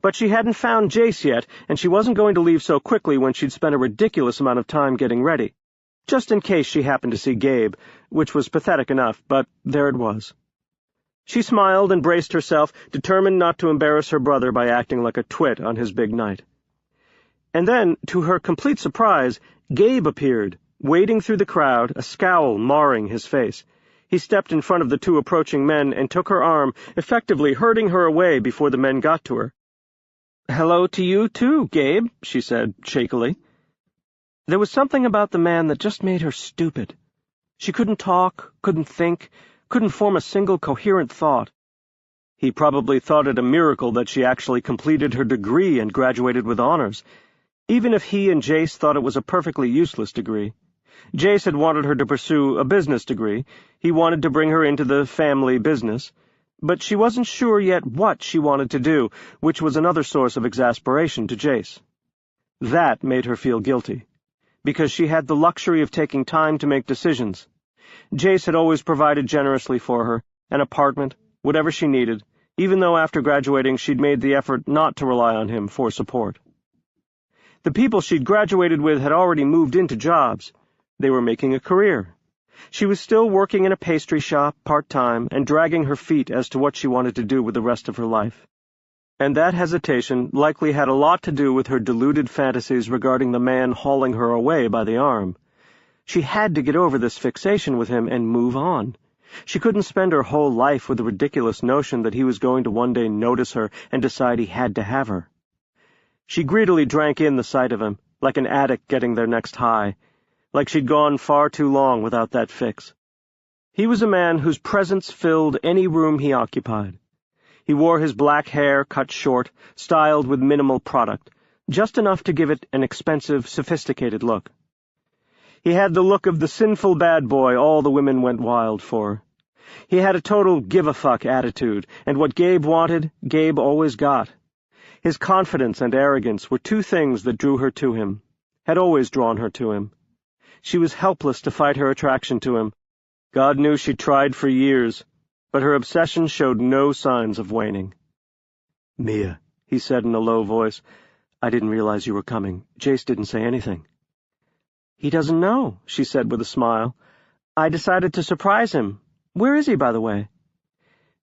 But she hadn't found Jace yet, and she wasn't going to leave so quickly when she'd spent a ridiculous amount of time getting ready, just in case she happened to see Gabe, which was pathetic enough, but there it was. She smiled and braced herself, determined not to embarrass her brother by acting like a twit on his big night. And then, to her complete surprise, Gabe appeared, wading through the crowd, a scowl marring his face. He stepped in front of the two approaching men and took her arm, effectively herding her away before the men got to her. "Hello to you, too, Gabe," she said, shakily. There was something about the man that just made her stupid. She couldn't talk, couldn't think, couldn't form a single coherent thought. He probably thought it a miracle that she actually completed her degree and graduated with honors, even if he and Jace thought it was a perfectly useless degree. Jace had wanted her to pursue a business degree. He wanted to bring her into the family business. But she wasn't sure yet what she wanted to do, which was another source of exasperation to Jace. That made her feel guilty, because she had the luxury of taking time to make decisions. Jace had always provided generously for her, an apartment, whatever she needed, even though after graduating she'd made the effort not to rely on him for support. The people she'd graduated with had already moved into jobs. They were making a career. She was still working in a pastry shop part-time and dragging her feet as to what she wanted to do with the rest of her life. And that hesitation likely had a lot to do with her deluded fantasies regarding the man hauling her away by the arm. She had to get over this fixation with him and move on. She couldn't spend her whole life with the ridiculous notion that he was going to one day notice her and decide he had to have her. She greedily drank in the sight of him, like an addict getting their next high, like she'd gone far too long without that fix. He was a man whose presence filled any room he occupied. He wore his black hair cut short, styled with minimal product, just enough to give it an expensive, sophisticated look. He had the look of the sinful bad boy all the women went wild for. He had a total give-a-fuck attitude, and what Gabe wanted, Gabe always got. His confidence and arrogance were two things that drew her to him, had always drawn her to him. She was helpless to fight her attraction to him. God knew she'd tried for years, but her obsession showed no signs of waning. "Mia," he said in a low voice, "I didn't realize you were coming. Jace didn't say anything." "He doesn't know," she said with a smile. "I decided to surprise him. Where is he, by the way?"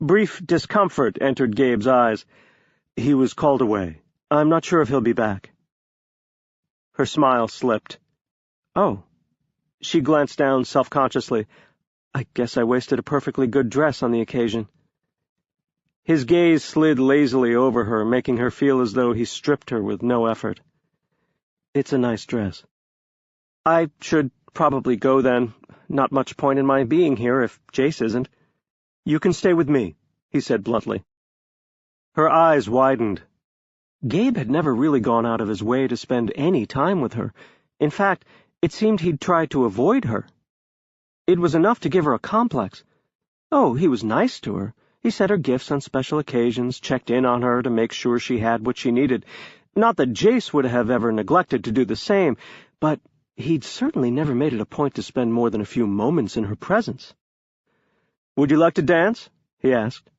Brief discomfort entered Gabe's eyes. "He was called away. I'm not sure if he'll be back." Her smile slipped. "Oh." She glanced down self-consciously. "I guess I wasted a perfectly good dress on the occasion." His gaze slid lazily over her, making her feel as though he stripped her with no effort. "It's a nice dress." "I should probably go then. Not much point in my being here if Jace isn't." "You can stay with me," he said bluntly. Her eyes widened. Gabe had never really gone out of his way to spend any time with her. In fact, it seemed he'd tried to avoid her. It was enough to give her a complex. Oh, he was nice to her. He sent her gifts on special occasions, checked in on her to make sure she had what she needed. Not that Jace would have ever neglected to do the same, but he'd certainly never made it a point to spend more than a few moments in her presence. "Would you like to dance?" he asked.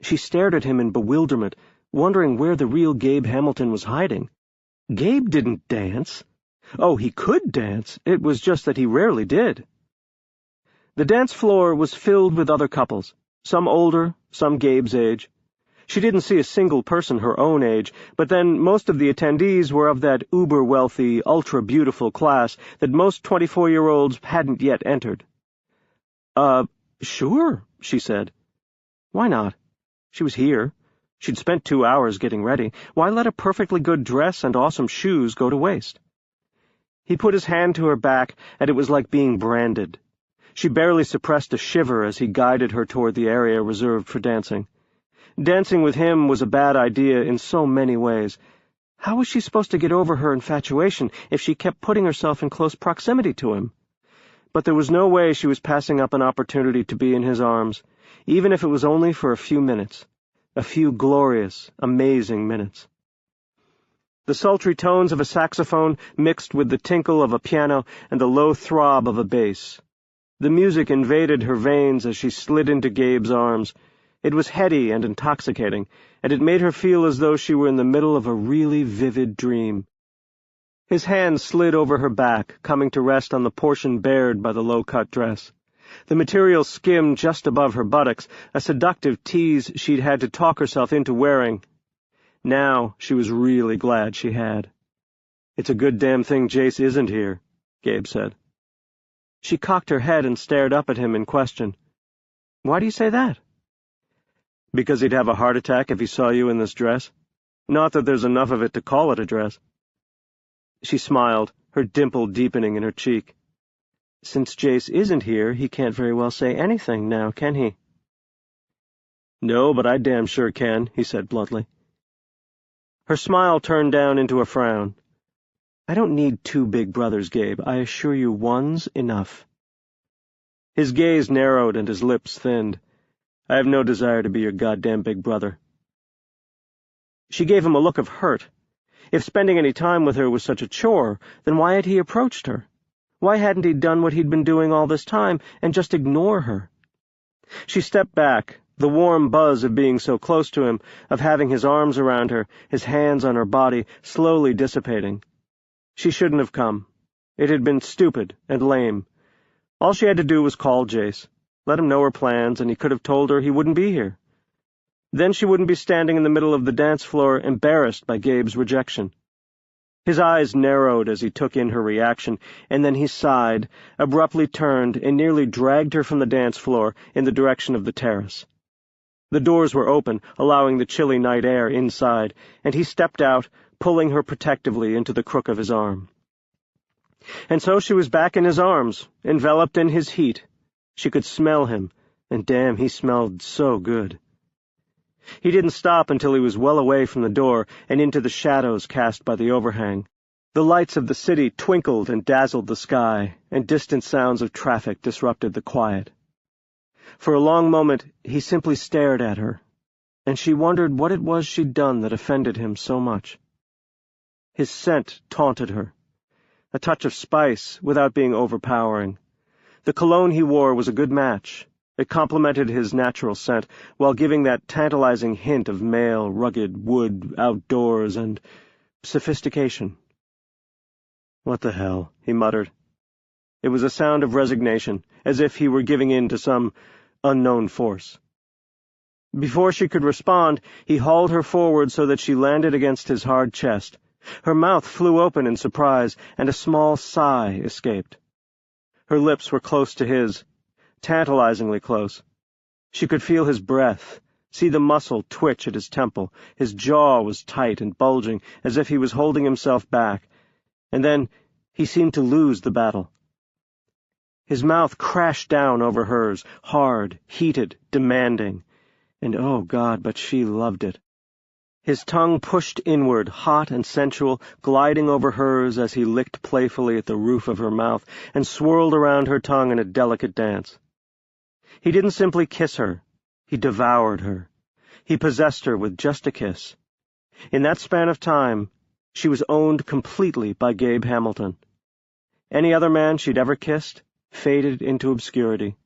She stared at him in bewilderment, wondering where the real Gabe Hamilton was hiding. Gabe didn't dance. Oh, he could dance. It was just that he rarely did. The dance floor was filled with other couples, some older, some Gabe's age. She didn't see a single person her own age, but then most of the attendees were of that uber-wealthy, ultra-beautiful class that most 24-year-olds hadn't yet entered. Sure," she said. Why not? She was here. She'd spent 2 hours getting ready. Why let a perfectly good dress and awesome shoes go to waste? He put his hand to her back, and it was like being branded. She barely suppressed a shiver as he guided her toward the area reserved for dancing. Dancing with him was a bad idea in so many ways. How was she supposed to get over her infatuation if she kept putting herself in close proximity to him? But there was no way she was passing up an opportunity to be in his arms, even if it was only for a few minutes. A few glorious, amazing minutes. The sultry tones of a saxophone mixed with the tinkle of a piano and the low throb of a bass. The music invaded her veins as she slid into Gabe's arms. It was heady and intoxicating, and it made her feel as though she were in the middle of a really vivid dream. His hand slid over her back, coming to rest on the portion bared by the low-cut dress. The material skimmed just above her buttocks, a seductive tease she'd had to talk herself into wearing. Now she was really glad she had. "It's a good damn thing Jace isn't here," Gabe said. She cocked her head and stared up at him in question. "Why do you say that?" "Because he'd have a heart attack if he saw you in this dress. Not that there's enough of it to call it a dress." She smiled, her dimple deepening in her cheek. "Since Jace isn't here, he can't very well say anything now, can he?" "No, but I damn sure can," he said bluntly. Her smile turned down into a frown. "I don't need two big brothers, Gabe. I assure you one's enough." His gaze narrowed and his lips thinned. "I have no desire to be your goddamn big brother." She gave him a look of hurt. If spending any time with her was such a chore, then why had he approached her? Why hadn't he done what he'd been doing all this time and just ignore her? She stepped back, the warm buzz of being so close to him, of having his arms around her, his hands on her body, slowly dissipating. She shouldn't have come. It had been stupid and lame. All she had to do was call Jace, let him know her plans, and he could have told her he wouldn't be here. Then she wouldn't be standing in the middle of the dance floor, embarrassed by Gabe's rejection. His eyes narrowed as he took in her reaction, and then he sighed, abruptly turned, and nearly dragged her from the dance floor in the direction of the terrace. The doors were open, allowing the chilly night air inside, and he stepped out, pulling her protectively into the crook of his arm. And so she was back in his arms, enveloped in his heat. She could smell him, and damn, he smelled so good. He didn't stop until he was well away from the door and into the shadows cast by the overhang. The lights of the city twinkled and dazzled the sky, and distant sounds of traffic disrupted the quiet. For a long moment he simply stared at her, and she wondered what it was she'd done that offended him so much. His scent taunted her. A touch of spice without being overpowering. The cologne he wore was a good match. It complemented his natural scent, while giving that tantalizing hint of male, rugged wood, outdoors, and sophistication. "What the hell?" he muttered. It was a sound of resignation, as if he were giving in to some unknown force. Before she could respond, he hauled her forward so that she landed against his hard chest. Her mouth flew open in surprise, and a small sigh escaped. Her lips were close to his, tantalizingly close. She could feel his breath, see the muscle twitch at his temple. His jaw was tight and bulging, as if he was holding himself back, and then he seemed to lose the battle. His mouth crashed down over hers, hard, heated, demanding, and oh God, but she loved it. His tongue pushed inward, hot and sensual, gliding over hers as he licked playfully at the roof of her mouth and swirled around her tongue in a delicate dance. He didn't simply kiss her, he devoured her. He possessed her with just a kiss. In that span of time, she was owned completely by Gabe Hamilton. Any other man she'd ever kissed faded into obscurity.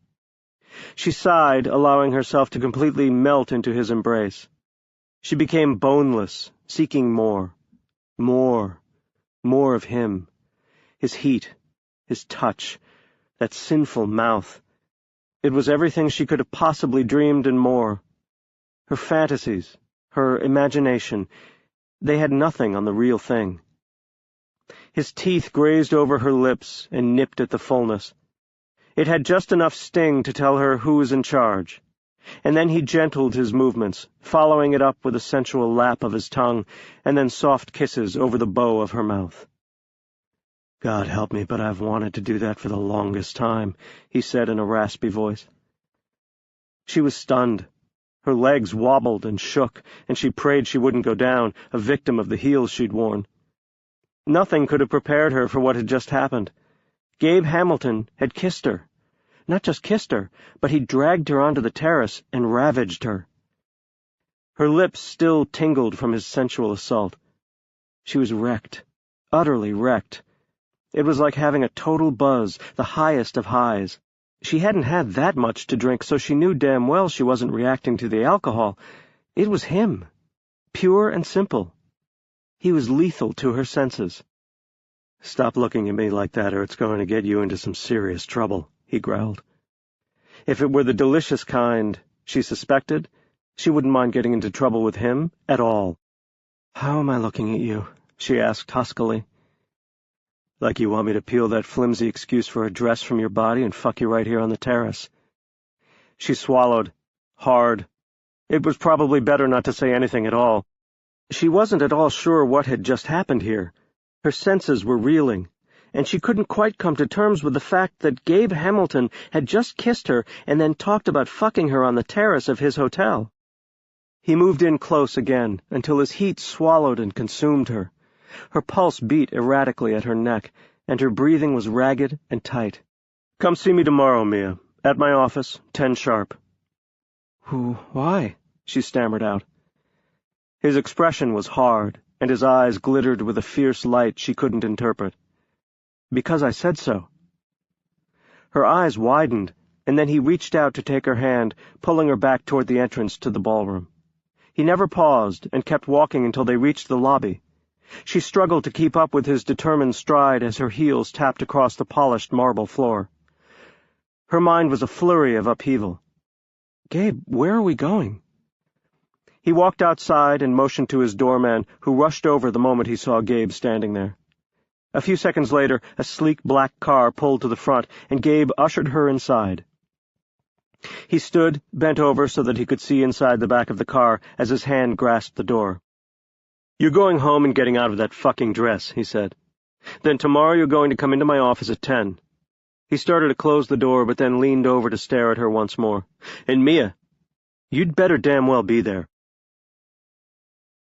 She sighed, allowing herself to completely melt into his embrace. She became boneless, seeking more of him, his heat, his touch, that sinful mouth. It was everything she could have possibly dreamed and more. Her fantasies, her imagination, they had nothing on the real thing. His teeth grazed over her lips and nipped at the fullness. It had just enough sting to tell her who was in charge. And then he gentled his movements, following it up with a sensual lap of his tongue, and then soft kisses over the bow of her mouth. "God help me, but I've wanted to do that for the longest time," he said in a raspy voice. She was stunned. Her legs wobbled and shook, and she prayed she wouldn't go down, a victim of the heels she'd worn. Nothing could have prepared her for what had just happened. Gabe Hamilton had kissed her. Not just kissed her, but he'd dragged her onto the terrace and ravaged her. Her lips still tingled from his sensual assault. She was wrecked, utterly wrecked. It was like having a total buzz, the highest of highs. She hadn't had that much to drink, so she knew damn well she wasn't reacting to the alcohol. It was him. Pure and simple. He was lethal to her senses. "Stop looking at me like that, or it's going to get you into some serious trouble," he growled. If it were the delicious kind she suspected, she wouldn't mind getting into trouble with him at all. "How am I looking at you?" she asked huskily. "Like you want me to peel that flimsy excuse for a dress from your body and fuck you right here on the terrace." She swallowed, hard. It was probably better not to say anything at all. She wasn't at all sure what had just happened here. Her senses were reeling, and she couldn't quite come to terms with the fact that Gabe Hamilton had just kissed her and then talked about fucking her on the terrace of his hotel. He moved in close again until his heat swallowed and consumed her. Her pulse beat erratically at her neck, and her breathing was ragged and tight. "Come see me tomorrow, Mia. At my office, 10 sharp. "Why?" she stammered out. His expression was hard, and his eyes glittered with a fierce light she couldn't interpret. "Because I said so." Her eyes widened, and then he reached out to take her hand, pulling her back toward the entrance to the ballroom. He never paused and kept walking until they reached the lobby. She struggled to keep up with his determined stride as her heels tapped across the polished marble floor. Her mind was a flurry of upheaval. "Gabe, where are we going?" He walked outside and motioned to his doorman, who rushed over the moment he saw Gabe standing there. A few seconds later, a sleek black car pulled to the front, and Gabe ushered her inside. He stood, bent over so that he could see inside the back of the car as his hand grasped the door. "You're going home and getting out of that fucking dress," he said. "Then tomorrow you're going to come into my office at 10. He started to close the door, but then leaned over to stare at her once more. "And Mia, you'd better damn well be there."